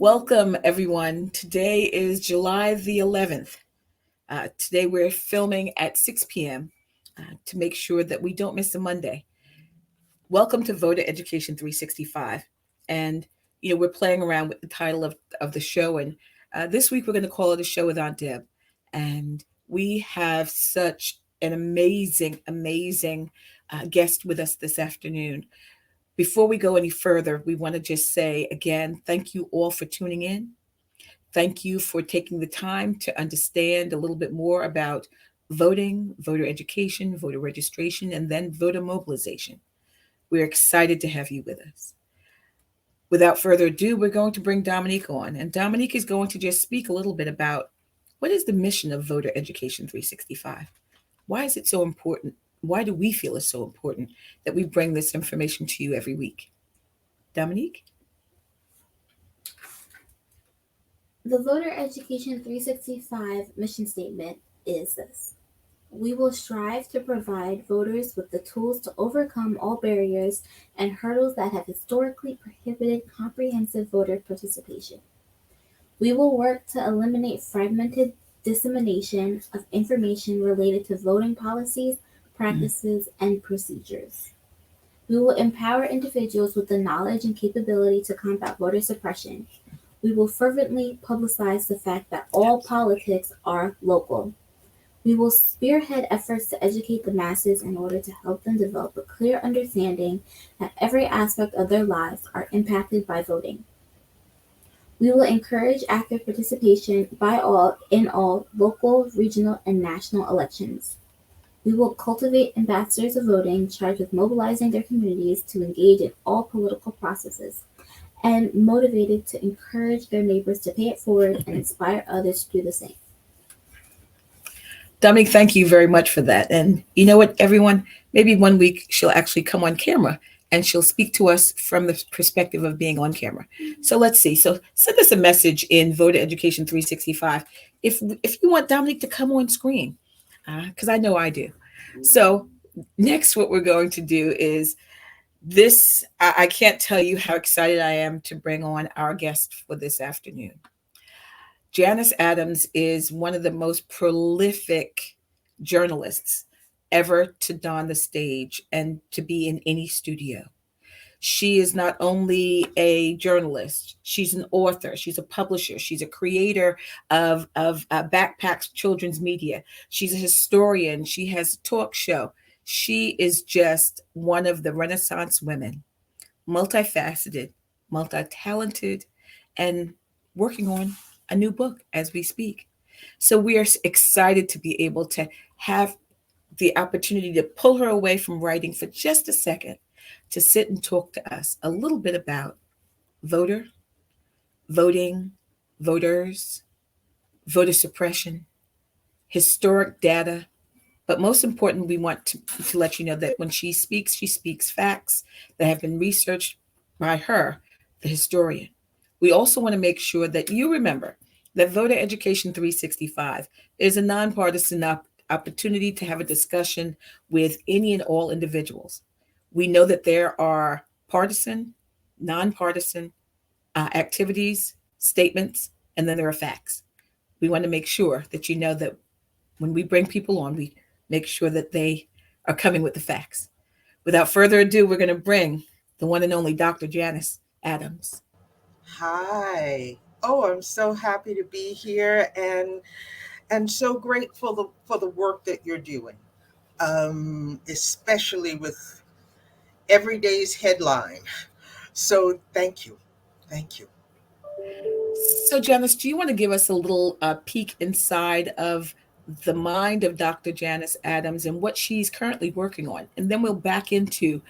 Welcome, everyone. Today is July the 11th. Today we're filming at 6 p.m. To make sure that we don't miss a Monday. Welcome to Voter Education 365. And, we're playing around with the title of the show. And this week we're going to call it A Show with Aunt Deb. And we have such an amazing guest with us this afternoon. Before we go any further, we want to just say again, thank you all for tuning in. Thank you for taking the time to understand a little bit more about voting, voter education, voter registration, and then voter mobilization. We're excited to have you with us. Without further ado, we're going to bring Dominique on, and Dominique is going to just speak a little bit about what is the mission of Voter Education 365? Why is it so important? Why do we feel it's so important that we bring this information to you every week? Dominique? The Voter Education 365 mission statement is this: we will strive to provide voters with the tools to overcome all barriers and hurdles that have historically prohibited comprehensive voter participation. We will work to eliminate fragmented dissemination of information related to voting policies, practices, and procedures. We will empower individuals with the knowledge and capability to combat voter suppression. We will fervently publicize the fact that all politics are local. We will spearhead efforts to educate the masses in order to help them develop a clear understanding that every aspect of their lives are impacted by voting. We will encourage active participation by all in all local, regional, and national elections. We will cultivate ambassadors of voting charged with mobilizing their communities to engage in all political processes and motivated to encourage their neighbors to pay it forward and inspire others to do the same. Dominique, thank you very much for that. And you know what, everyone? Maybe one week she'll actually come on camera and she'll speak to us from the perspective of being on camera. So let's see. So send us a message in Voter Education 365 if you want Dominique to come on screen, because I know I do. So next, what we're going to do is this. I can't tell you how excited I am to bring on our guest for this afternoon. Janus Adams is one of the most prolific journalists ever to don the stage and to be in any studio. She is not only a journalist, she's an author, she's a publisher, she's a creator of Backpacks Children's Media. She's a historian, she has a talk show. She is just one of the Renaissance women, multifaceted, multi-talented, and working on a new book as we speak. So we are excited to be able to have the opportunity to pull her away from writing for just a second to sit and talk to us a little bit about voting, voters, voter suppression, historic data. But most important, we want to let you know that when she speaks facts that have been researched by her, the historian. We also want to make sure that you remember that Voter Education 365 is a nonpartisan opportunity to have a discussion with any and all individuals. We know that there are partisan, nonpartisan activities, statements, and then there are facts. We want to make sure that you know that when we bring people on, we make sure that they are coming with the facts. Without further ado, we're going to bring the one and only Dr. Janus Adams. Hi. Oh, I'm so happy to be here and so grateful for the work that you're doing, especially with every day's headline. So thank you. Thank you. So, Janice, do you want to give us a little peek inside of the mind of Dr. Janus Adams and what she's currently working on? And then we'll back into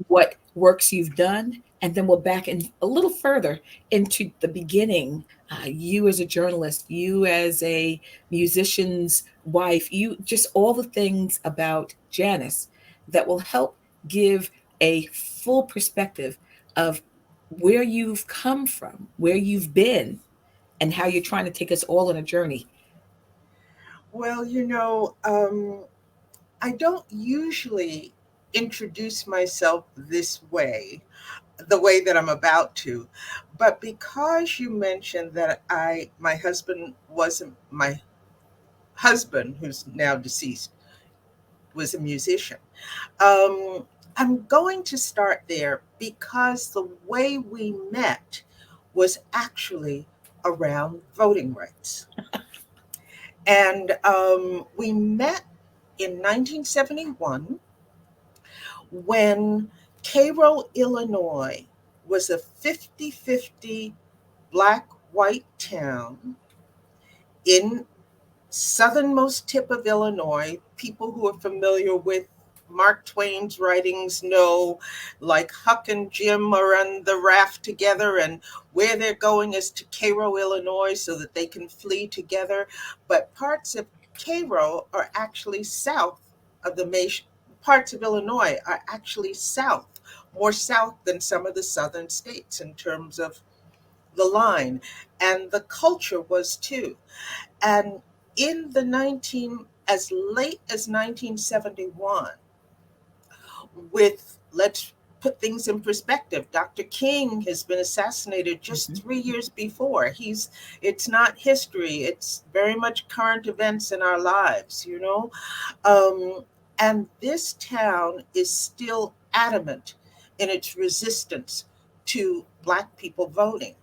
what works you've done. And then we'll back in a little further into the beginning. You as a journalist, you as a musician's wife, you just all the things about Janus that will help give a full perspective of where you've come from, where you've been, and how you're trying to take us all on a journey. Well, I don't usually introduce myself this way, the way that I'm about to. But because you mentioned that my husband wasn't my husband, who's now deceased, was a musician. Um, I'm going to start there because the way we met was actually around voting rights. And we met in 1971 when Cairo, Illinois was a 50-50 black white town in southernmost tip of Illinois. People who are familiar with Mark Twain's writings know, like Huck and Jim are on the raft together, and where they're going is to Cairo, Illinois, so that they can flee together. But parts of Cairo are actually south of the nation. Parts of Illinois are actually south, more south than some of the southern states in terms of the line. And the culture was too. And in the 19 as late as 1971, with, let's put things in perspective, Dr. King has been assassinated just Mhm. 3 years before. It's not history, it's very much current events in our lives, you know. um, and this town is still adamant in its resistance to black people voting.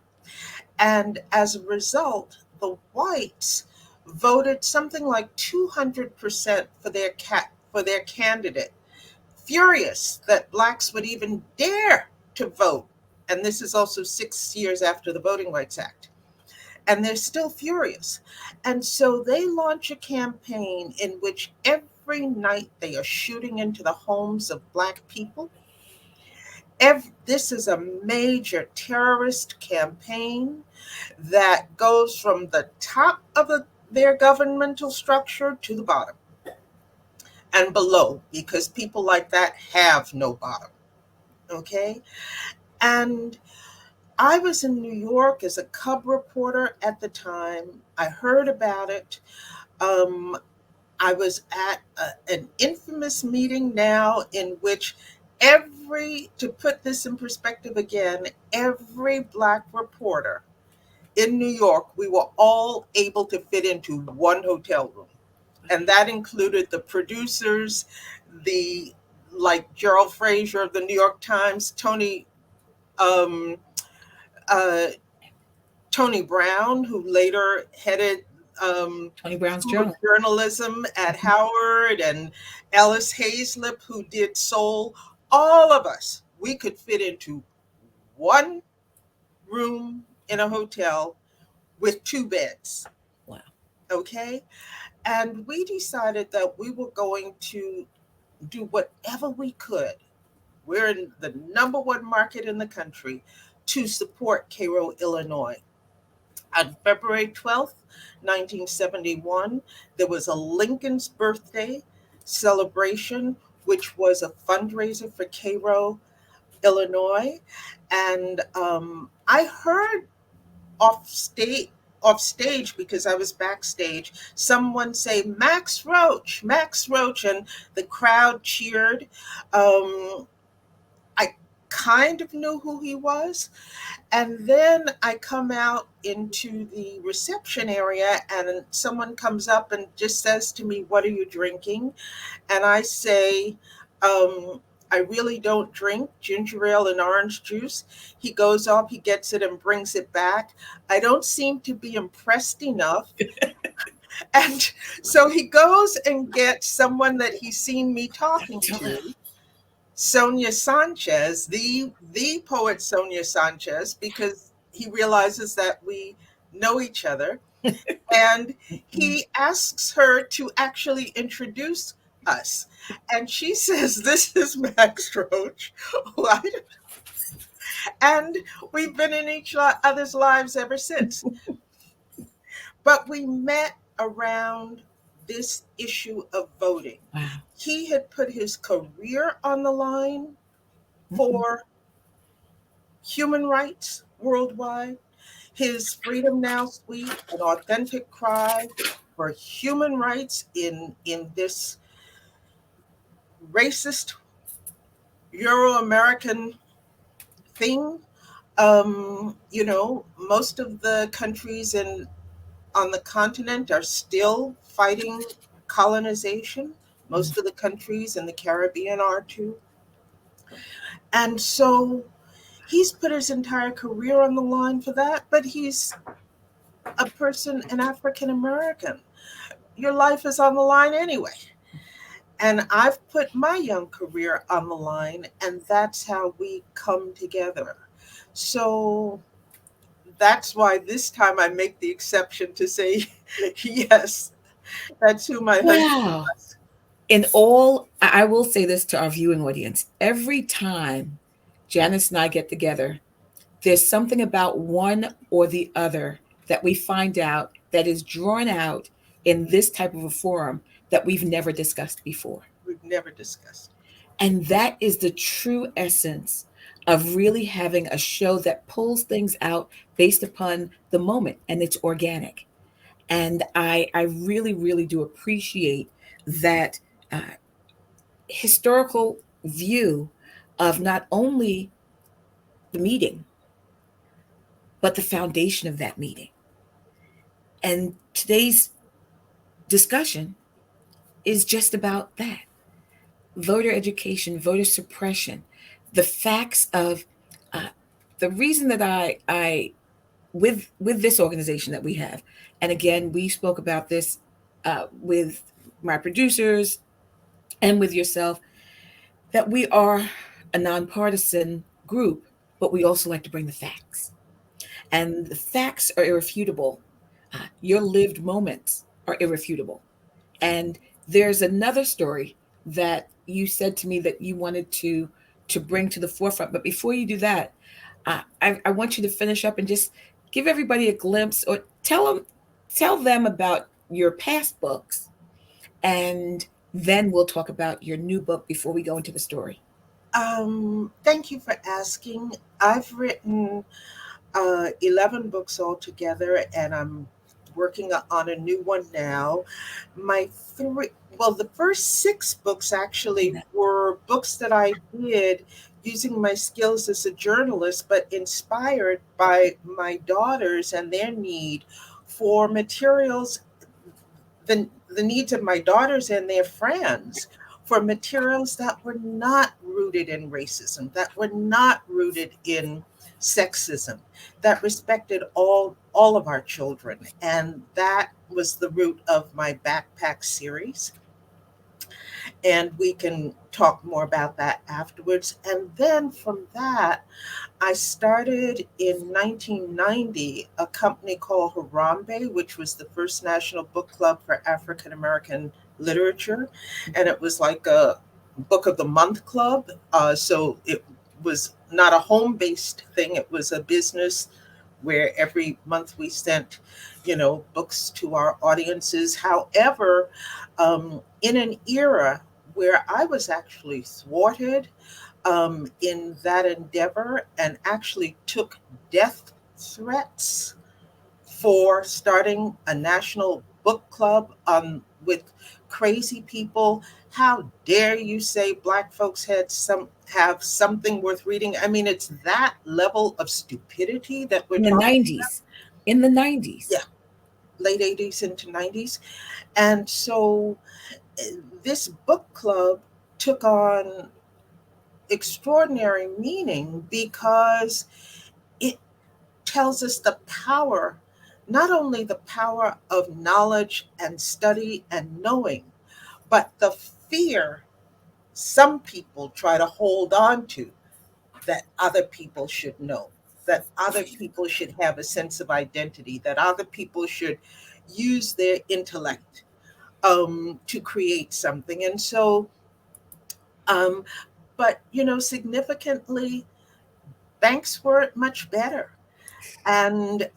And as a result, the whites voted something like 200% for their candidate, furious that blacks would even dare to vote. And this is also 6 years after the Voting Rights Act. And they're still furious. And so they launch a campaign in which every night they are shooting into the homes of black people. This is a major terrorist campaign that goes from the top of their governmental structure to the bottom and below, because people like that have no bottom. Okay. And I was in New York as a cub reporter at the time. I heard about it. Um, I was at an infamous meeting now in which to put this in perspective again, every black reporter in New York, we were all able to fit into one hotel room. And that included the producers, the like Gerald Fraser of the New York Times, um, uh, Tony Brown, who later headed Tony Brown's School of Journal. Journalism at Mhm. Howard, and Ellis Hazlip, who did Soul. All of us, we could fit into one room in a hotel with two beds. Wow. Okay. And we decided that we were going to do whatever we could. We're in the number one market in the country to support Cairo, Illinois. On February 12th, 1971, there was a Lincoln's birthday celebration, which was a fundraiser for Cairo, Illinois. And I heard off stage off stage, because I was backstage, someone say Max Roach, and the crowd cheered. I kind of knew who he was. And then I come out into the reception area, and someone comes up and just says to me, "What are you drinking?" And I say, "I really don't drink ginger ale and orange juice." He goes off, he gets it and brings it back. I don't seem to be impressed enough. And so he goes and gets someone that he's seen me talking to, Sonia Sanchez, the poet Sonia Sanchez, because he realizes that we know each other, and Mm. he asks her to actually introduce us. And she says, "This is Max Roach." What? And we've been in each other's lives ever since. But we met around this issue of voting. Wow. He had put his career on the line Mhm. for human rights worldwide. His Freedom Now suite, an authentic cry for human rights in this racist Euro-American thing. Most of the countries on the continent are still fighting colonization. Most of the countries in the Caribbean are too. And so he's put his entire career on the line for that, but he's a person, an African American. Your life is on the line anyway. And I've put my young career on the line, and that's how we come together. So that's why this time I make the exception to say, yes, that's who my husband Wow. was. In all, I will say this to our viewing audience. Every time Janice and I get together, there's something about one or the other that we find out that is drawn out in this type of a forum that we've never discussed before. We've never discussed. And that is the true essence of really having a show that pulls things out based upon the moment and it's organic. And I really, really do appreciate that uh, historical view of not only the meeting, but the foundation of that meeting. And today's discussion is just about that: voter education, voter suppression, the facts of uh, the reason that with this organization that we have, and again, we spoke about this with my producers and with yourself, that we are a nonpartisan group, but we also like to bring the facts. And the facts are irrefutable. Your lived moments are irrefutable. And there's another story that you said to me that you wanted to bring to the forefront. But before you do that, I want you to finish up and just give everybody a glimpse, or tell them about your past books, and then we'll talk about your new book before we go into the story. Thank you for asking. I've written 11 books altogether, and I'm working on a new one now. My three, well, the first six books actually were books that I did using my skills as a journalist, but inspired by my daughters and their need for materials, the needs of my daughters and their friends for materials that were not rooted in racism, that were not rooted in sexism, that respected all of our children. And that was the root of my backpack series. And we can talk more about that afterwards. And then from that, I started in 1990 a company called Harambe, which was the first national book club for African American literature. And it was like a book of the month club. So it was not a home based thing, it was a business where every month we sent, books to our audiences. However, in an era where I was actually thwarted in that endeavor and actually took death threats for starting a national book club with crazy people. How dare you say Black folks have something worth reading? I mean, it's that level of stupidity that we're In the talking. 90s. In the 90s. Yeah, late 80s into 90s. And so this book club took on extraordinary meaning because it tells us the power, not only the power of knowledge and study and knowing, but the fear some people try to hold on to, that other people should know, that other people should have a sense of identity, that other people should use their intellect to create something. And so, um, but significantly, banks weren't much better. And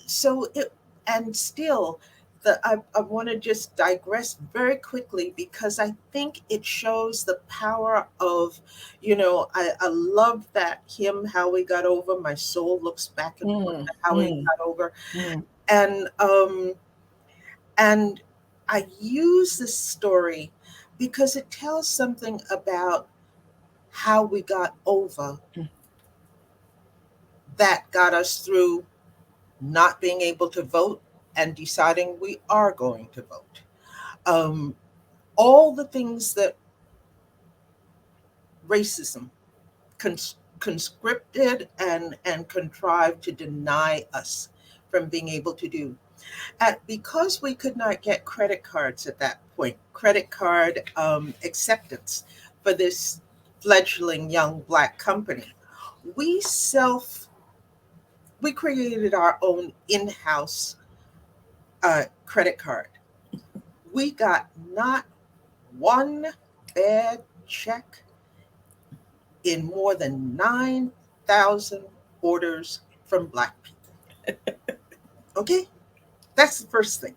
so it, and still, I want to just digress very quickly because I think it shows the power of, I love that hymn, How We Got Over. My soul looks back and forth Mm, to how we mm, got over. mm. And, and I use this story because it tells something about how we got over Mm. that got us through not being able to vote and deciding we are going to vote. Um, all the things that racism conscripted and contrived to deny us from being able to do. Because we could not get credit cards at that point, credit card acceptance for this fledgling young Black company, we self we created our own in-house credit card. We got not one bad check in more than 9,000 orders from Black people. Okay, that's the first thing.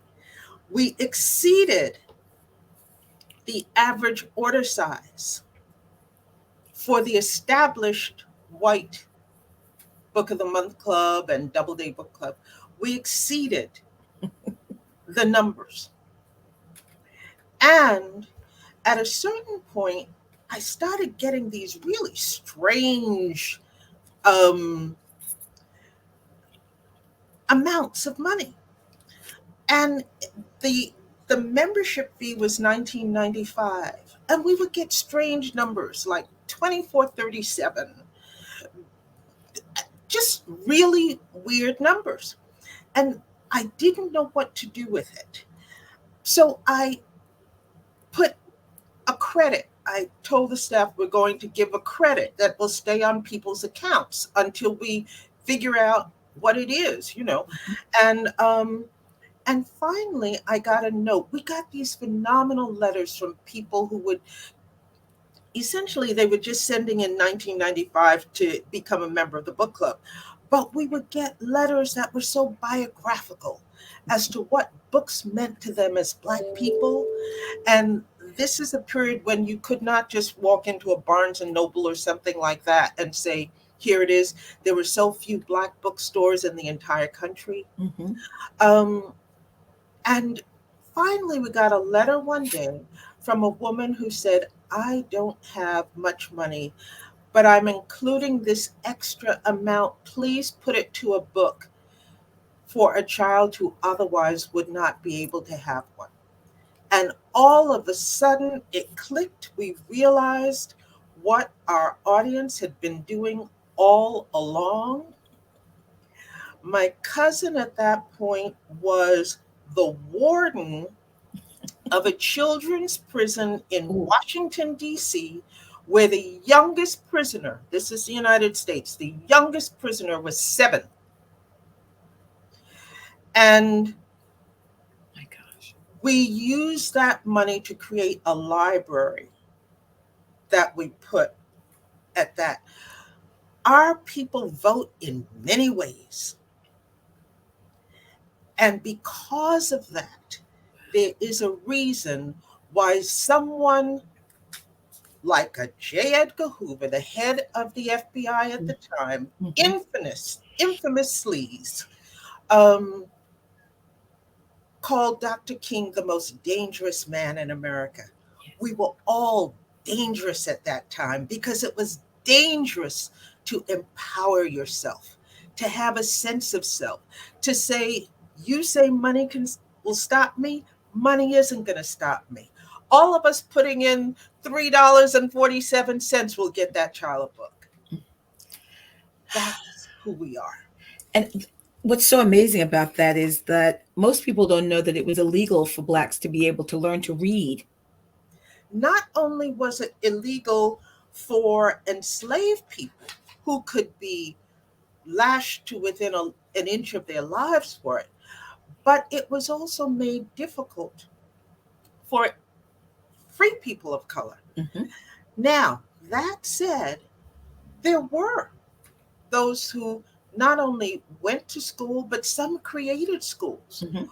We exceeded the average order size for the established white Book of the Month Club and Doubleday Book Club. We exceeded the numbers. And at a certain point, I started getting these really strange um, amounts of money. And the the membership fee was 1995, and we would get strange numbers like 2437, just really weird numbers. And I didn't know what to do with it. So I put a credit. I told the staff we're going to give a credit that will stay on people's accounts until we figure out what it is. And and finally, I got a note. We got these phenomenal letters from people who would essentially they were just sending in 1995 to become a member of the book club. But we would get letters that were so biographical as to what books meant to them as Black people. And this is a period when you could not just walk into a Barnes and Noble or something like that and say, here it is. There were so few Black bookstores in the entire country. Mm-hmm. Um, and finally, we got a letter one day from a woman who said, I don't have much money, but I'm including this extra amount. Please put it to a book for a child who otherwise would not be able to have one. And all of a sudden, it clicked. We realized what our audience had been doing all along. My cousin at that point was the warden of a children's prison in Ooh. Washington, D.C., where the youngest prisoner, this is the United States, the youngest prisoner was 7. And My gosh. we used that money to create a library that we put at that. Our people vote in many ways. And because of that, there is a reason why someone like a J. Edgar Hoover, the head of the FBI at the time, Mm-hmm. infamous sleaze, um, called Dr. King the most dangerous man in America. We were all dangerous at that time because it was dangerous to empower yourself, to have a sense of self, to say, you say money will stop me, money isn't going to stop me. All of us putting in $3.47 will get that child a book. That's who we are. And what's so amazing about that is that most people don't know that it was illegal for Blacks to be able to learn to read. Not only was it illegal for enslaved people who could be lashed to within an inch of their lives for it, but it was also made difficult for free people of color. Mm-hmm. Now, that said, there were those who not only went to school, but some created schools. Mm-hmm.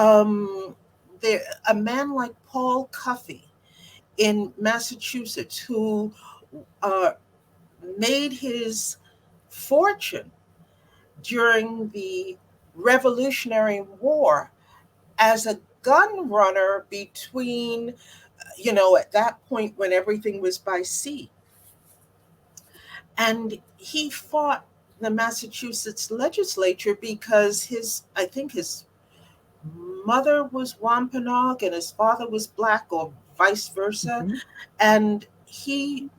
Um, there, a man like Paul Cuffey in Massachusetts who uh, made his fortune during the Revolutionary War as a gun runner between, at that point when everything was by sea. And he fought the Massachusetts legislature because I think his mother was Wampanoag and his father was black, or vice versa. Mhm. And he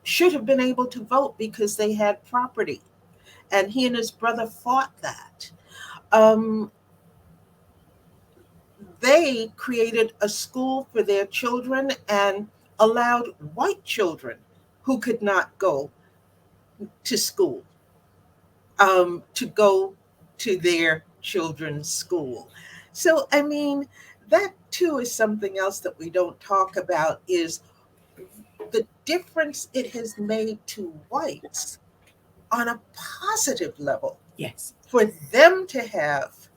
should have been able to vote because they had property. And he and his brother fought that. Um, they created a school for their children and allowed white children who could not go to school to go to their children's school. So, I mean, that too is something else that we don't talk about, is the difference it has made to whites on a positive level Yes. for them to have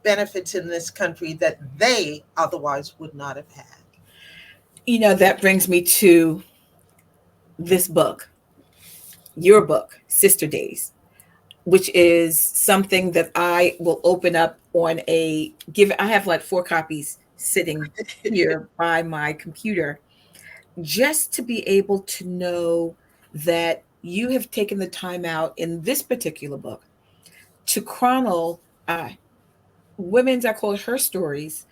benefits in this country that they otherwise would not have had. That brings me to this book, your book, Sister Days, which is something that I will open up on a give. I have like 4 copies sitting here by my computer, just to be able to know that you have taken the time out in this particular book to chronicle women's, I call it her stories,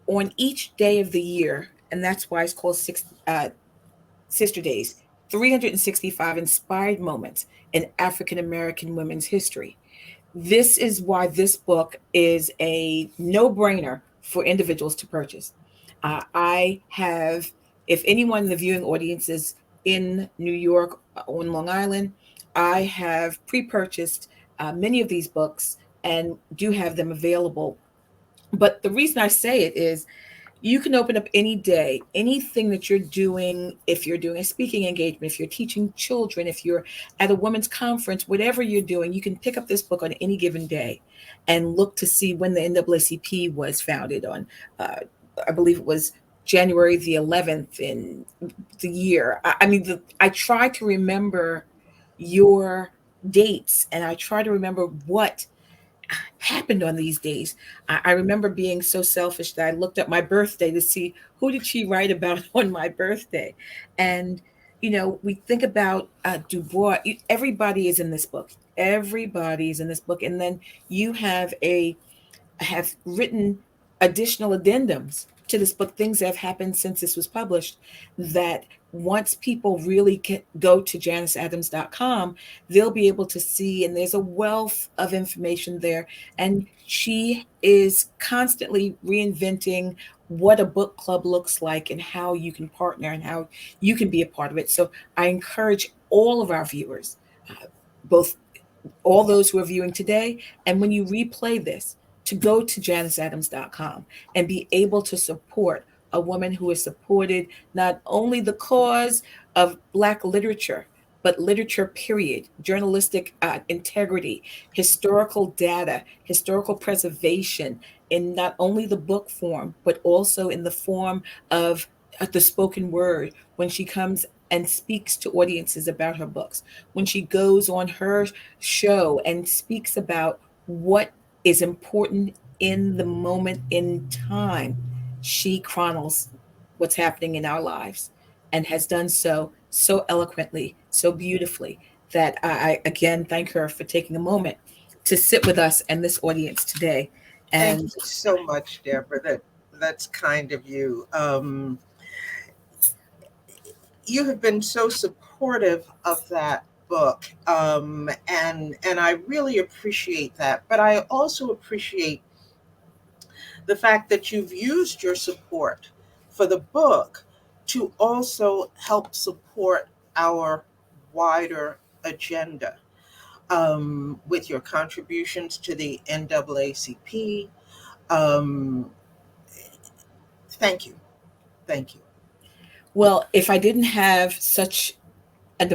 on each day of the year. And that's why it's called Sister Days, 365 inspired moments in African American women's history. This is why this book is a no brainer for individuals to purchase. I have, if anyone in the viewing audience is in New York, on Long Island, I have pre purchased many of these books and do have them available. But the reason I say it is, you can open up any day, anything that you're doing. If you're doing a speaking engagement, if you're teaching children, if you're at a women's conference, whatever you're doing, you can pick up this book on any given day and look to see when the NAACP was founded on. Uh, I believe it was January the 11th in the year. I mean, I try to remember your dates, and I try to remember what happened on these days. I remember being so selfish that I looked up my birthday to see who did she write about on my birthday. And we think about Du Bois. Everybody is in this book. Everybody is in this book. And then you have written additional addendums to this book, things that have happened since this was published, that once people really go to janiceadams.com, they'll be able to see, and there's a wealth of information there. And she is constantly reinventing what a book club looks like and how you can partner and how you can be a part of it. So I encourage all of our viewers, both all those who are viewing today, and when you replay this, to go to janiceadams.com and be able to support a woman who has supported not only the cause of Black literature, but literature, period, journalistic integrity, historical data, historical preservation, in not only the book form, but also in the form of the spoken word, when she comes and speaks to audiences about her books, when she goes on her show and speaks about what is important in the moment in time. She chronicles what's happening in our lives, and has done so eloquently, so beautifully, that I again thank her for taking a moment to sit with us and this audience today. Thank And you so much, Deborah. That's kind of you. You have been so supportive of that book, and I really appreciate that. But I also appreciate the fact that you've used your support for the book to also help support our wider agenda, with your contributions to the NAACP. Um, Thank you. Thank you. well, if I didn't have such an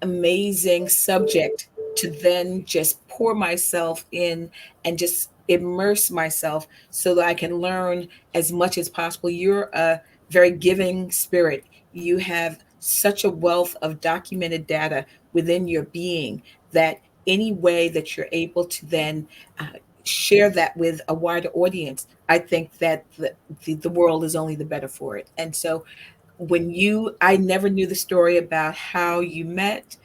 amazing subject to then just pour myself in and just immerse myself so that I can learn as much as possible. You're a very giving spirit. You have such a wealth of documented data within your being, that any way that you're able to then uh, share that with a wider audience, I think that the world is only the better for it. And so when you, I never knew the story about how you met,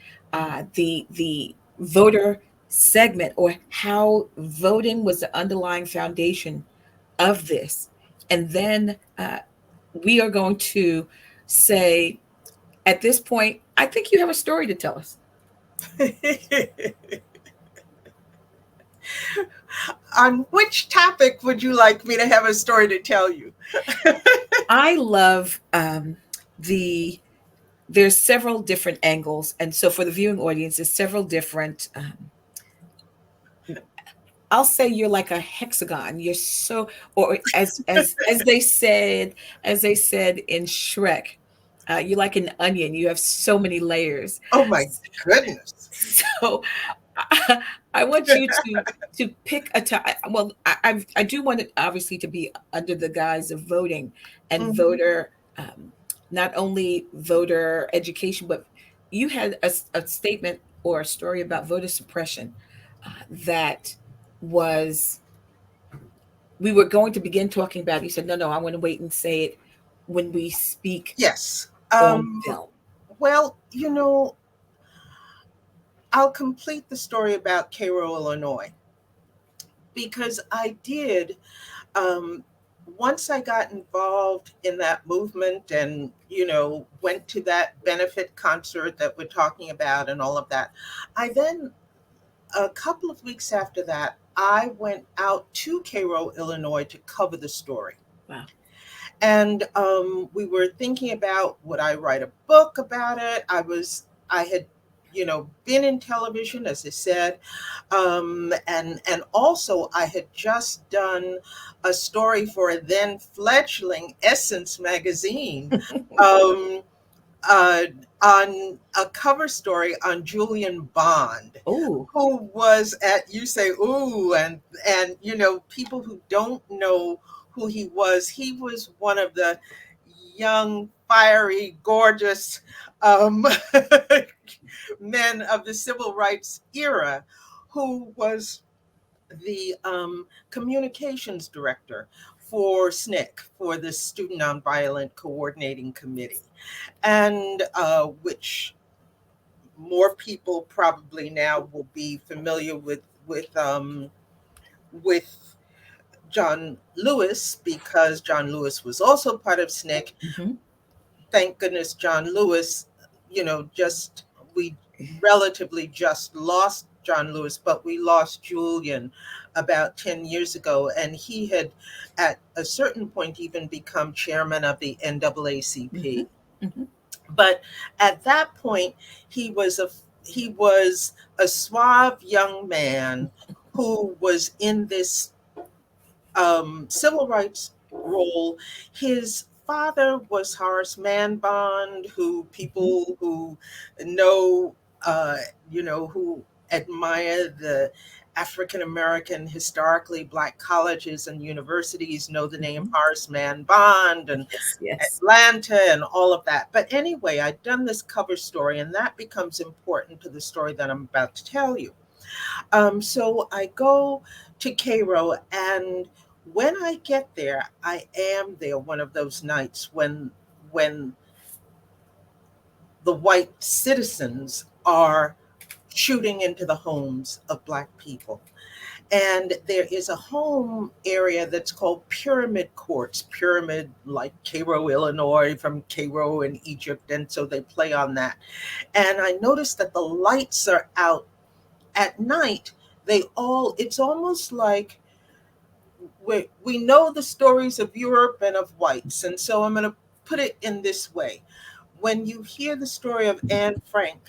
the voter segment, or how voting was the underlying foundation of this. And then we are going to say, at this point, I think you have a story to tell us. On which topic would you like me to have a story to tell you? I love the there's several different angles, and so for the viewing audience, there's several different. I'll say you're like a hexagon. You're so, or as they said in Shrek, you're like an onion. You have so many layers. Oh my goodness. So I want you to pick a time. Well, I do want it obviously to be under the guise of voting and Mhm. voter, not only voter education, but you had a statement or a story about voter suppression that was, we were going to begin talking about. You said, no, no, I want to wait and say it when we speak Yes. on film. Well, I'll complete the story about Cairo, Illinois, because I did. Um, Once I got involved in that movement and, went to that benefit concert that we're talking about and all of that, I then, a couple of weeks after that, I went out to Cairo, Illinois to cover the story. Wow. And we were thinking about, would I write a book about it? I had, been in television, as I said, and also I had just done a story for a then fledgling Essence magazine, um, uh, on a cover story on Julian Bond, Oh, who was at, you say ooh, and people who don't know who he was one of the young, fiery, gorgeous, um, men of the civil rights era, who was the communications director for SNCC, for the Student Nonviolent Coordinating Committee, and which more people probably now will be familiar with John Lewis, because John Lewis was also part of SNCC. hmm, Thank goodness John Lewis, just we relatively just lost John Lewis, but we lost Julian about 10 years ago. And he had, at a certain point, even become chairman of the hmm, NAACP. hmm, But at that point, he was a he was a suave young man who was in this civil rights role. His father was Horace Manbond, who hmm, people who know, who admire the African American historically Black colleges and universities know the name hmm. Horace Manbond and Yes, yes. Atlanta and all of that. But anyway, I'd done this cover story, and that becomes important to the story that I'm about to tell you. So I go to Cairo, and when I get there, I am there one of those nights when the white citizens are shooting into the homes of Black people. And there is a home area that's called Pyramid Courts, Pyramid like Cairo, Illinois, from Cairo in Egypt. And so they play on that. And I noticed that the lights are out at night. It's almost like we know the stories of Europe and of whites. And so I'm going to put it in this way. When you hear the story of Anne Frank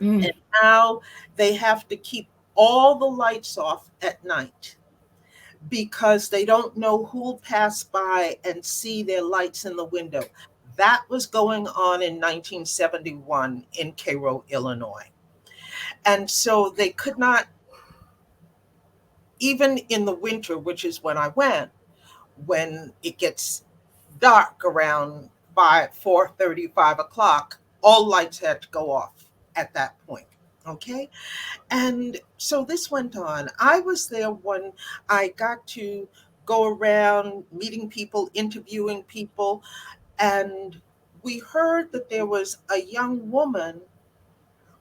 Mm. and how they have to keep all the lights off at night because they don't know who'll pass by and see their lights in the window. That was going on in 1971 in Cairo, Illinois. And so they could not, even in the winter, which is when I went, when it gets dark around 4:30, 5 o'clock, all lights had to go off at that point. Okay. And so this went on. I was there when I got to go around meeting people, interviewing people. And we heard that there was a young woman.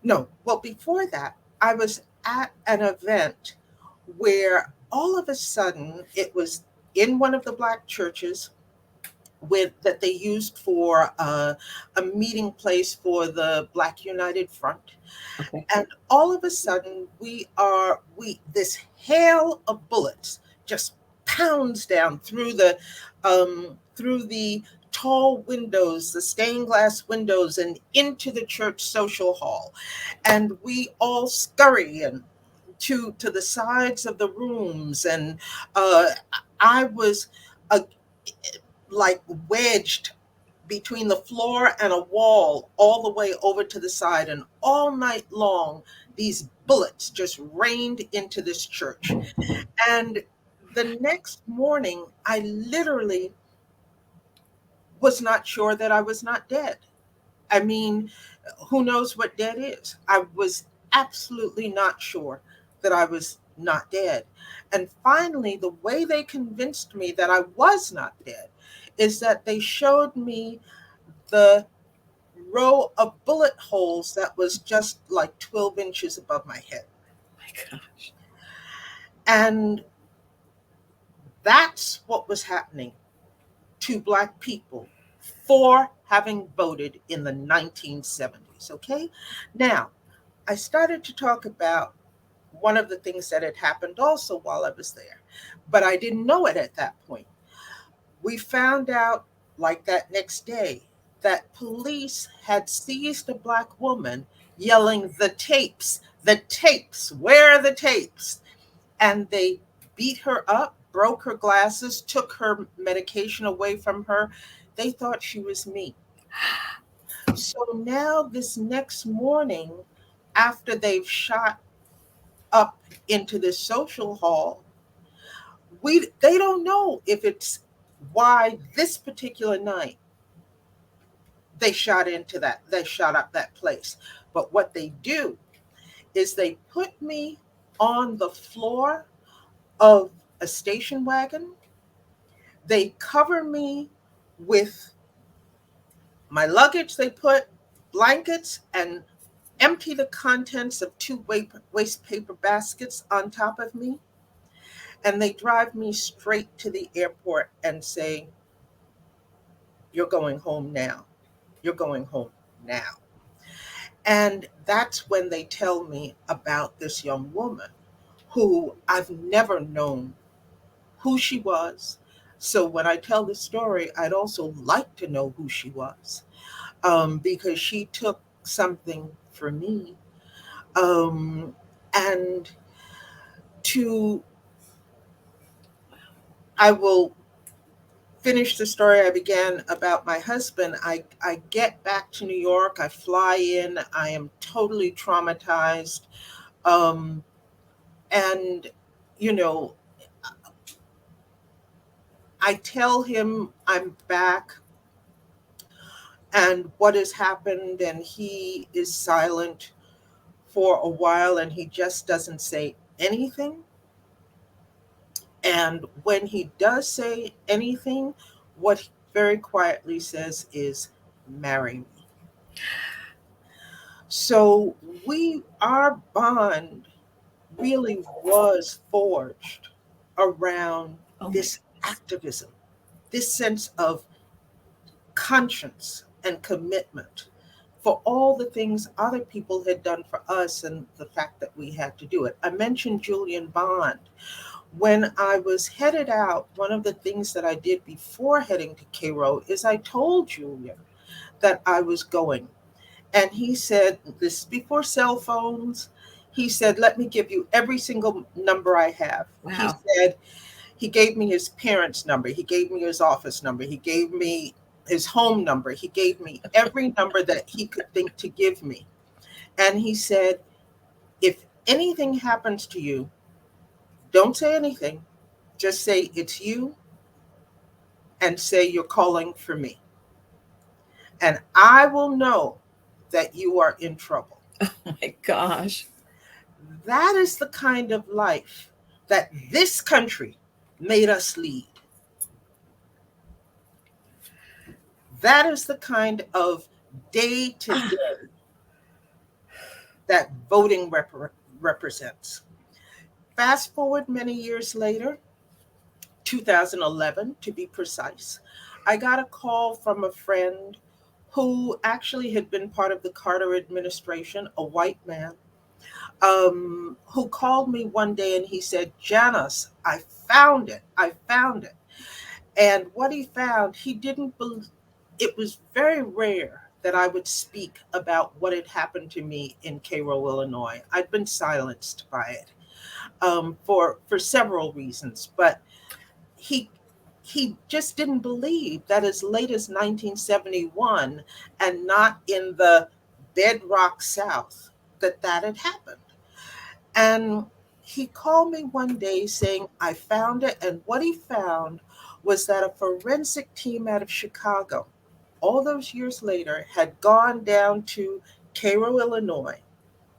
No, well, before that, I was at an event where all of a sudden it was in one of the black churches with that they used for a meeting place for the Black United Front. Okay. And all of a sudden we this hail of bullets just pounds down through the tall windows, the stained glass windows, and into the church social hall. And we all scurry and to the sides of the rooms. And uh, I was uh, like wedged between the floor and a wall all the way over to the side. And all night long, these bullets just rained into this church. And the next morning, I literally was not sure that I was not dead. I mean, who knows what dead is? I was absolutely not sure that I was not dead. And finally, the way they convinced me that I was not dead is that they showed me the row of bullet holes that was just like 12 inches above my head. My gosh. And that's what was happening to Black people for having voted in the 1970s. Okay. Now, I started to talk about one of the things that had happened also while I was there, but I didn't know it at that point. We found out, like that next day, that police had seized a Black woman yelling, the tapes, where are the tapes? And they beat her up, broke her glasses, took her medication away from her. They thought she was me. So now, this next morning, after they've shot up into this social hall, they don't know if it's why this particular night they shot up that place. But what they do is they put me on the floor of a station wagon. They cover me with my luggage. They put blankets and empty the contents of two waste paper baskets on top of me. And they drive me straight to the airport and say, "You're going home now. You're going home now." And that's when they tell me about this young woman who I've never known who she was. So when I tell the story, I'd also like to know who she was, because she took something for me. Um, and to, I will finish the story I began about my husband. I get back to New York, I fly in, I am totally traumatized. Um, and, you know, I tell him I'm back and what has happened, and he is silent for a while and he just doesn't say anything. And when he does say anything, what he very quietly says is, "Marry me." So our bond really was forged around Oh my this goodness. activism, this sense of conscience and commitment for all the things other people had done for us and the fact that we had to do it. I mentioned Julian Bond. When I was headed out, one of the things that I did before heading to Cairo is I told Julian that I was going. And he said, this is before cell phones. He said, "Let me give you every single number I have." He Wow. said, he gave me his parents' number. He gave me his office number. He gave me his home number. He gave me every number that he could think to give me. And he said, "If anything happens to you, don't say anything. Just say it's you and say you're calling for me. And I will know that you are in trouble." Oh my gosh. That is the kind of life that this country made us lead. That is the kind of day to Ah, day that voting represents. Fast forward many years later, 2011 to be precise, I got a call from a friend who actually had been part of the Carter administration, a white man, who called me one day and he said, Janice, I found it. I found it. And what he found, he didn't believe. It was very rare that I would speak about what had happened to me in Cairo, Illinois. I'd been silenced by it for several reasons, but he he just didn't believe that as late as 1971 and not in the bedrock South that had happened. And he called me one day saying, I found it. And what he found was that a forensic team out of Chicago, all those years later, had gone down to Cairo, Illinois,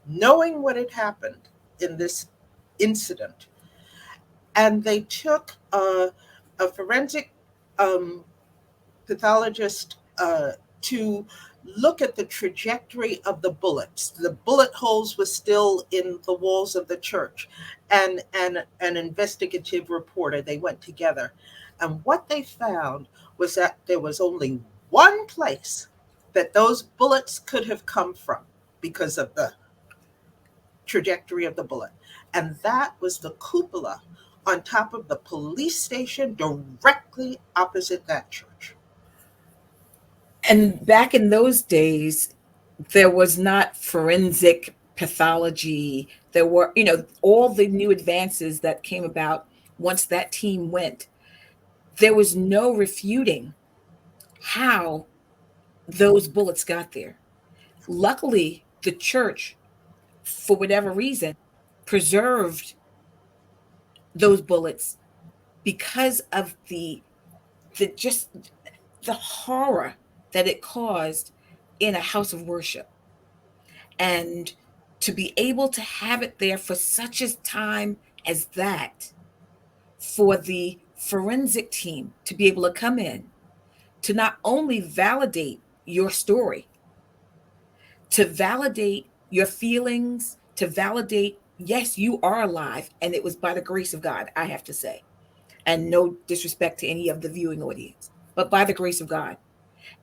knowing what had happened in this incident. And they took a forensic um, pathologist to look at the trajectory of the bullets. The bullet holes were still in the walls of the church, and an investigative reporter. They went together, and what they found was that there was only one place that those bullets could have come from because of the trajectory of the bullet, and that was the cupola on top of the police station directly opposite that church. and back in those days, there was not forensic pathology. There were, all the new advances that came about once that team went. There was no refuting how those bullets got there. Luckily, the church, for whatever reason, preserved those bullets because of the just the horror that it caused in a house of worship. And to be able to have it there for such a time as that, for the forensic team to be able to come in, to not only validate your story, to validate your feelings, to validate, yes, you are alive. And it was by the grace of God, I have to say. And no disrespect to any of the viewing audience, but by the grace of God.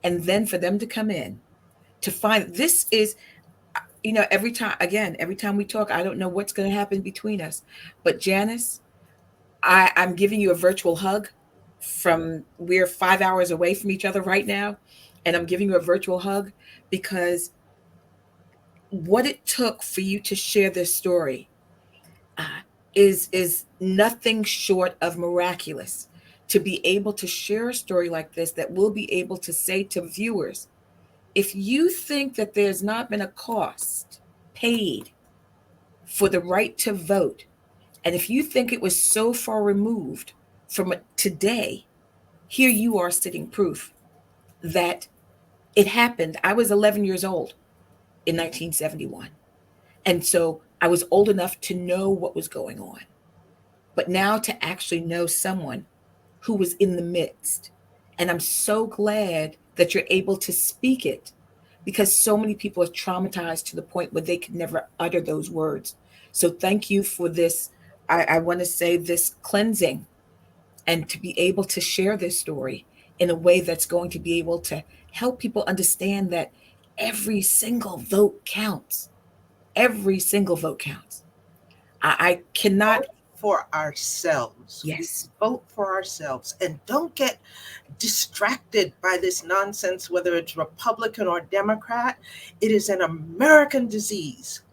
And then for them to come in to find this is, every time we talk, I don't know what's going to happen between us. But Janice, I'm giving you a virtual hug from, we're 5 hours away from each other right now. And I'm giving you a virtual hug because what it took for you to share this story uh, is nothing short of miraculous. To be able to share a story like this, that we'll be able to say to viewers, if you think that there's not been a cost paid for the right to vote, and if you think it was so far removed from today, here you are sitting proof that it happened. I was 11 years old in 1971. And so I was old enough to know what was going on. But now to actually know someone who was in the midst. And I'm so glad that you're able to speak it, because so many people are traumatized to the point where they could never utter those words. So thank you for this. I want to say this cleansing, and to be able to share this story in a way that's going to be able to help people understand that every single vote counts. Every single vote counts. I cannot. Vote for ourselves. We Yes. vote for ourselves, and don't get distracted by this nonsense, whether it's Republican or Democrat. It is an American disease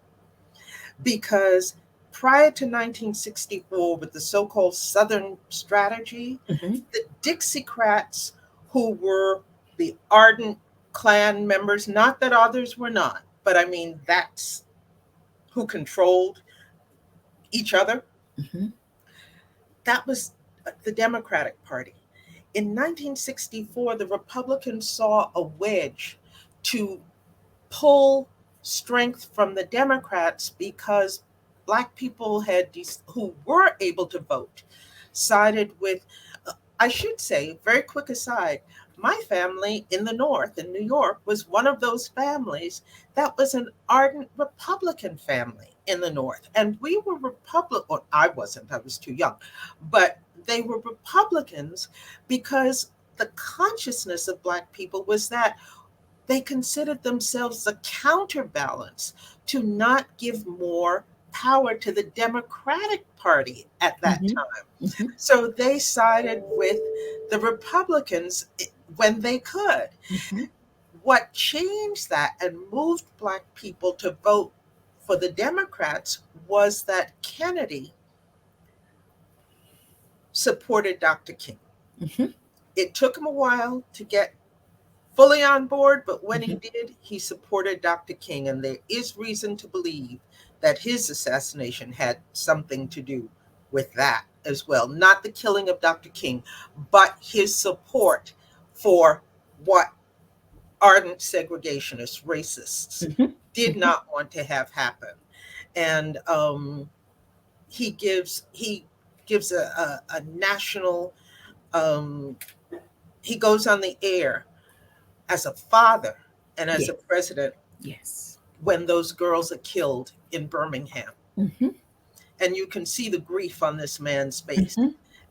because prior to 1964, with the so called Southern strategy, Mhm. the Dixiecrats, who were the ardent Klan members, not that others were not, but I mean, that's who controlled each other, Mhm. that was the Democratic Party. In 1964, the Republicans saw a wedge to pull strength from the Democrats because Black people who were able to vote sided with. I should say, very quick aside, My family in the North, in New York, was one of those families that was an ardent Republican family in the North. And we were Republican, well, I wasn't, I was too young, but they were Republicans because the consciousness of Black people was that they considered themselves a counterbalance to not give more power to the Democratic Party at that Hmm. time. Hmm. So they sided with the Republicans when they could. Hmm. What changed that and moved Black people to vote for the Democrats was that Kennedy supported Dr. King. Hmm. It took him a while to get fully on board, but when he Hmm. did, he supported Dr. King. And there is reason to believe that his assassination had something to do with that as well. Not the killing of Dr. King, but his support for what ardent segregationists, racists, Hmm. did Hmm. not want to have happen. And he gives a national, um, he goes on the air as a father and as a Yes. president Yes. when those girls are killed in Birmingham. Hmm. And you can see the grief on this man's face. Hmm.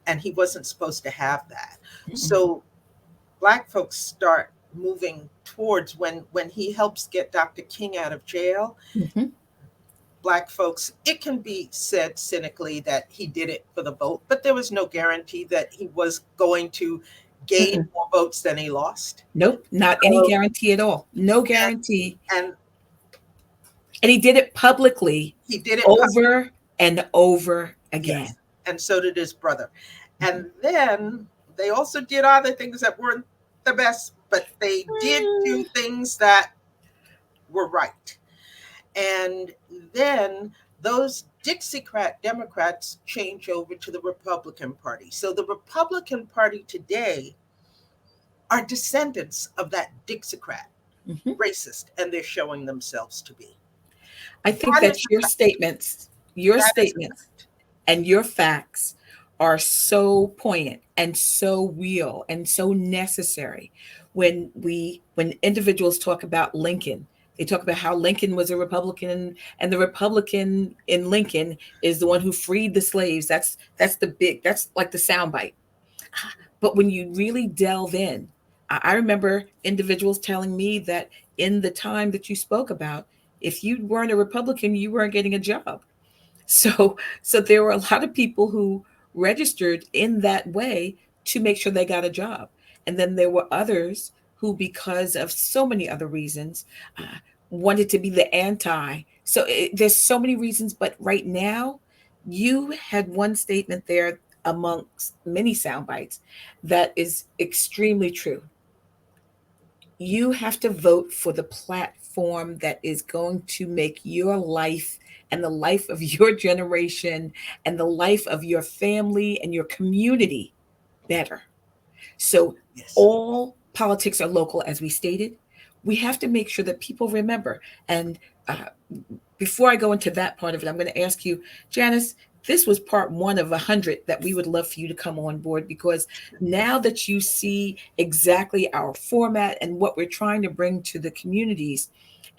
And he wasn't supposed to have that. Hmm. So Black folks start moving towards when he helps get Dr. King out of jail. Hmm. Black folks, it can be said cynically that he did it for the vote, but there was no guarantee that he was going to gain Hmm. more votes than he lost. Nope, not any Um, guarantee at all. No and, guarantee. and And he did it publicly he did it. over and over again. Yes. And so did his brother. And then they also did other things that weren't the best, but they did do things that were right. And then those Dixiecrat Democrats change over to the Republican Party. So the Republican Party today are descendants of that Dixiecrat Mhm. racist, and they're showing themselves to be. I think That is that a fact. your That is a statements fact. and your facts are so poignant and so real and so necessary when individuals talk about Lincoln. They talk about how Lincoln was a Republican, and the Republican in Lincoln is the one who freed the slaves. That's like the soundbite. But when you really delve in, I remember individuals telling me that in the time that you spoke about, if you weren't a Republican, you weren't getting a job. So there were a lot of people who registered in that way to make sure they got a job. And then there were others who, because of so many other reasons, wanted to be the anti. There's so many reasons, but right now, you had one statement there amongst many sound bites that is extremely true. You have to vote for the platform that is going to make your life and the life of your generation and the life of your family and your community better. So, Yes. all politics are local, as we stated. We have to make sure that people remember. And uh, before I go into that part of it, I'm going to ask you, Janice, this was part one of 100 that we would love for you to come on board, because now that you see exactly our format and what we're trying to bring to the communities,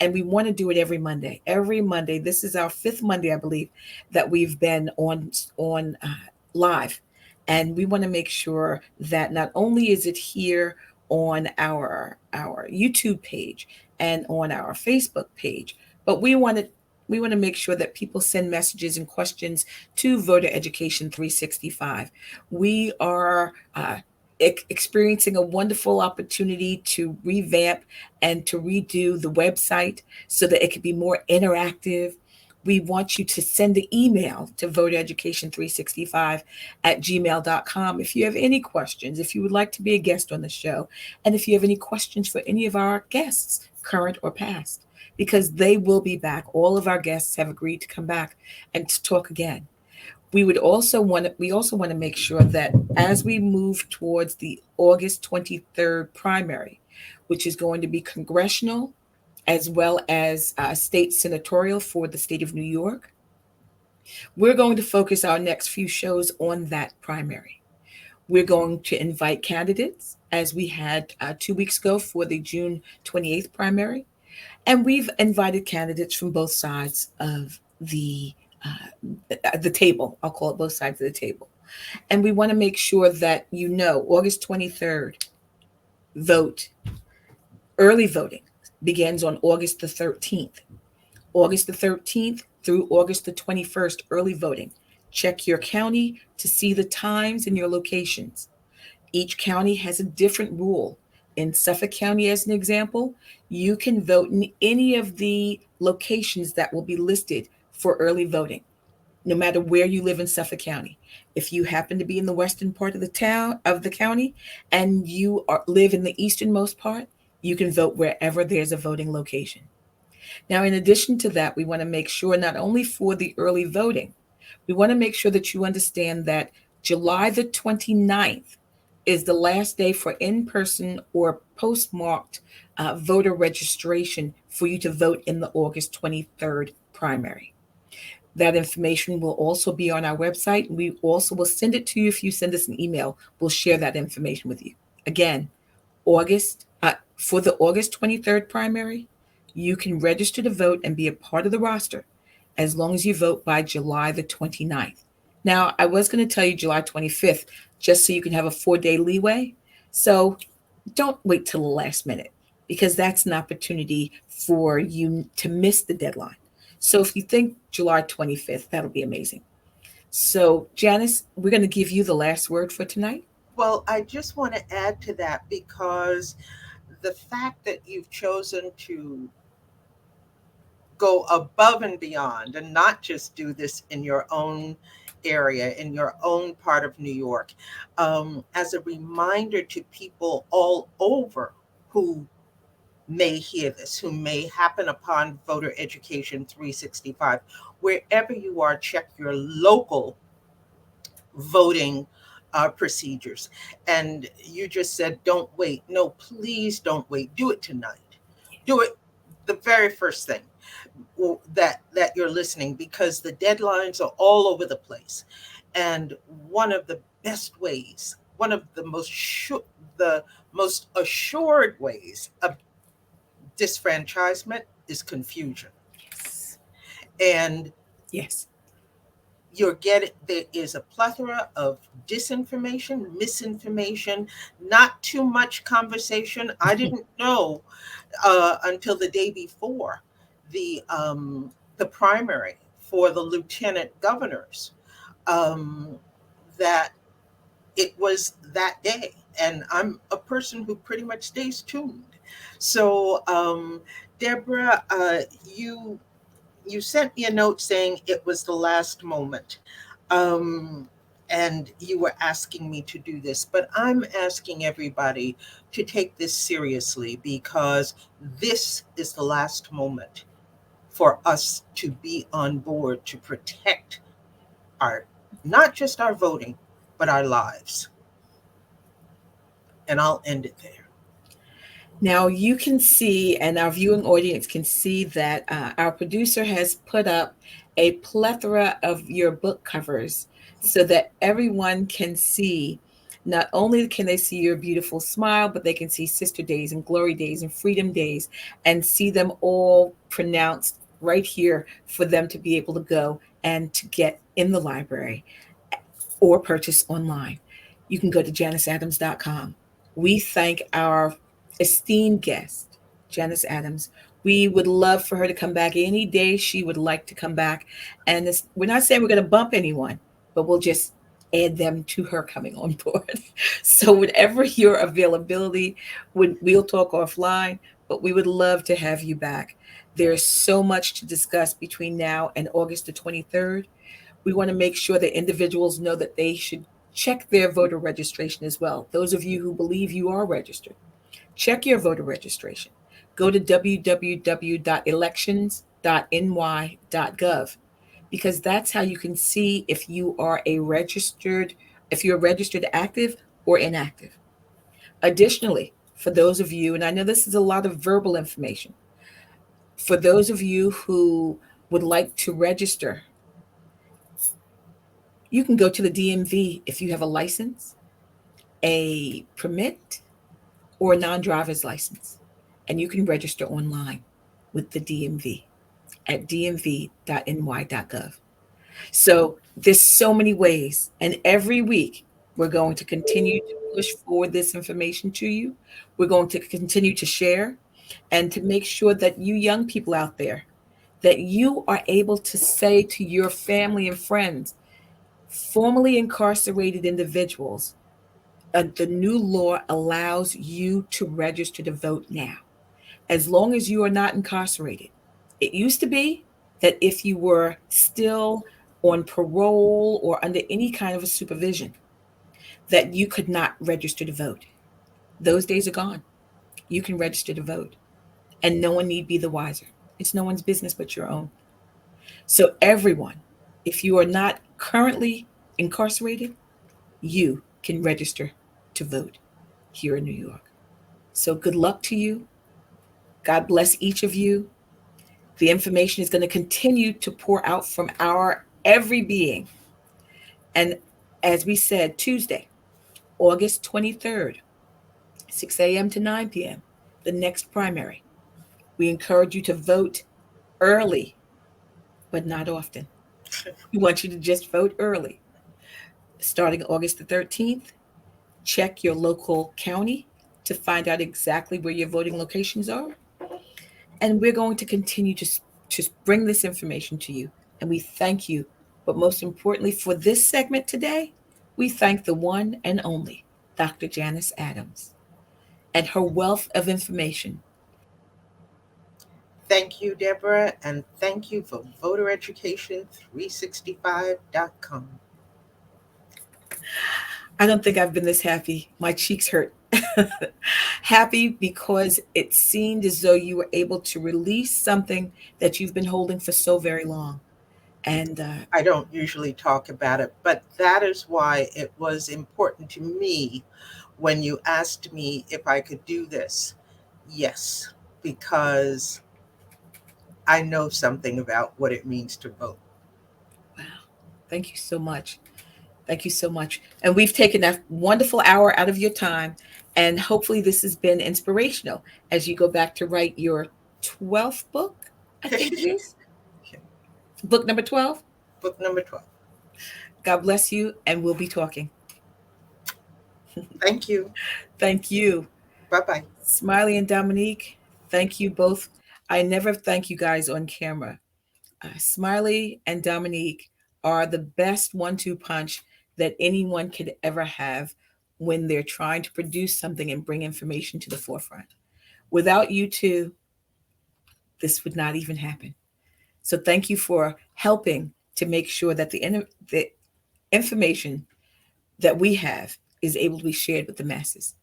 and we want to do it every Monday. Every Monday, this is our fifth Monday, I believe, that we've been on live, and we want to make sure that not only is it here on our YouTube page and on our Facebook page, but we want to make sure that people send messages and questions to Voter Education 365. We are experiencing a wonderful opportunity to revamp and to redo the website so that it can be more interactive. We want you to send an email to votereducation365 at gmail.com if you have any questions, if you would like to be a guest on the show, and if you have any questions for any of our guests, current or past, because they will be back. All of our guests have agreed to come back and to talk again. We also want to make sure that as we move towards the August 23rd primary, which is going to be congressional as well as state senatorial for the state of New York, we're going to focus our next few shows on that primary. We're going to invite candidates. as we had 2 weeks ago for the June 28th primary. And we've invited candidates from both sides of the table. I'll call it both sides of the table. And we want to make sure that you know August 23rd, vote. Early voting begins on August the 13th. August the 13th through August the 21st, early voting. Check your county to see the times and your locations. Each county has a different rule. In Suffolk County, as an example, you can vote in any of the locations that will be listed for early voting, no matter where you live in Suffolk County. If you happen to be in the western part of the town of the county and live in the easternmost part, you can vote wherever there's a voting location. Now, in addition to that, we want to make sure not only for the early voting, we want to make sure that you understand that July the 29th is the last day for in person or postmarked voter registration for you to vote in the August 23rd primary. That information will also be on our website. We also will send it to you if you send us an email. We'll share that information with you. Again, for the August 23rd primary, you can register to vote and be a part of the roster as long as you vote by July the 29th. Now, I was going to tell you July 25th just so you can have a 4-day leeway. So don't wait till the last minute because that's an opportunity for you to miss the deadline. So if you think July 25th, that'll be amazing. So, Janice, we're going to give you the last word for tonight. Well, I just want to add to that because the fact that you've chosen to go above and beyond and not just do this in your own area, in your own part of New York, as a reminder to people all over who may hear this, who may happen upon Voter Education 365. Wherever you are, check your local voting procedures. And you just said, don't wait. No, please don't wait. Do it tonight. Do it the very first thing that you're listening, because the deadlines are all over the place. And one of the best ways, one of the most assured ways of disfranchisement is confusion. Yes. And Yes. there is a plethora of disinformation, misinformation, not too much conversation. I didn't know until the day before the primary for the lieutenant governors um, that it was that day, and I'm a person who pretty much stays tuned. So, Deborah, you sent me a note saying it was the last moment. Um, and you were asking me to do this, but I'm asking everybody to take this seriously because this is the last moment for us to be on board to protect our, not just our voting, but our lives. And I'll end it there. Now you can see, and our viewing audience can see that our producer has put up a plethora of your book covers so that everyone can see. Not only can they see your beautiful smile, but they can see Sister Days and Glory Days and Freedom Days and see them all pronounced right here for them to be able to go and to get in the library or purchase online. You can go to janiceadams.com. We thank our esteemed guest, Janus Adams. We would love for her to come back any day she would like to come back. And we're not saying we're going to bump anyone, but we'll just add them to her coming on board. So, whatever your availability, we'll talk offline, but we would love to have you back. There's so much to discuss between now and August the 23rd. We want to make sure that individuals know that they should check their voter registration as well. Those of you who believe you are registered, check your voter registration. Go to www.elections.ny.gov because that's how you can see if you're registered active or inactive. Additionally, for those of you, and I know this is a lot of verbal information, for those of you who would like to register, you can go to the DMV if you have a license, a permit, or a non-driver's license, and you can register online with the DMV at dmv.ny.gov. So there's so many ways, and every week we're going to continue to push forward this information to you. We're going to continue to share and to make sure that you young people out there, that you are able to say to your family and friends, formerly incarcerated individuals, the new law allows you to register to vote now, as long as you are not incarcerated. It used to be that if you were still on parole or under any kind of a supervision, that you could not register to vote. Those days are gone. You can register to vote, and no one need be the wiser. It's no one's business but your own. So, everyone, if you are not currently incarcerated, you can register to vote here in New York. So, good luck to you. God bless each of you. The information is going to continue to pour out from our every being. And as we said, Tuesday, August 23rd, 6 a.m. to 9 p.m., the next primary. We encourage you to vote early, but not often. We want you to just vote early. Starting August the 13th, check your local county to find out exactly where your voting locations are. And we're going to continue to bring this information to you. And we thank you. But most importantly, for this segment today, we thank the one and only Dr. Janus Adams and her wealth of information. Thank you, Deborah, and thank you for votereducation365.com. I don't think I've been this happy. My cheeks hurt. Happy because it seemed as though you were able to release something that you've been holding for so very long. And I don't usually talk about it, but that is why it was important to me when you asked me if I could do this. Yes, because I know something about what it means to vote. wow, thank you so much. Thank you so much. And we've taken that wonderful hour out of your time. And hopefully, this has been inspirational as you go back to write your 12th book, I think it is. Book number 12. Book number 12. God bless you. And we'll be talking. Thank you. Thank you. Bye bye. Smiley and Dominique, thank you both. I never thank you guys on camera. Smiley and Dominique are the best 1-2 punch that anyone could ever have when they're trying to produce something and bring information to the forefront. Without you two, this would not even happen. So thank you for helping to make sure that the information that we have is able to be shared with the masses.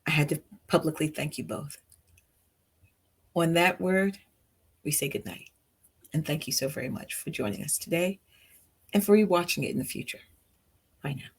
I had to publicly thank you both. On that word, we say goodnight. And thank you so very much for joining us today and for rewatching it in the future. Bye now.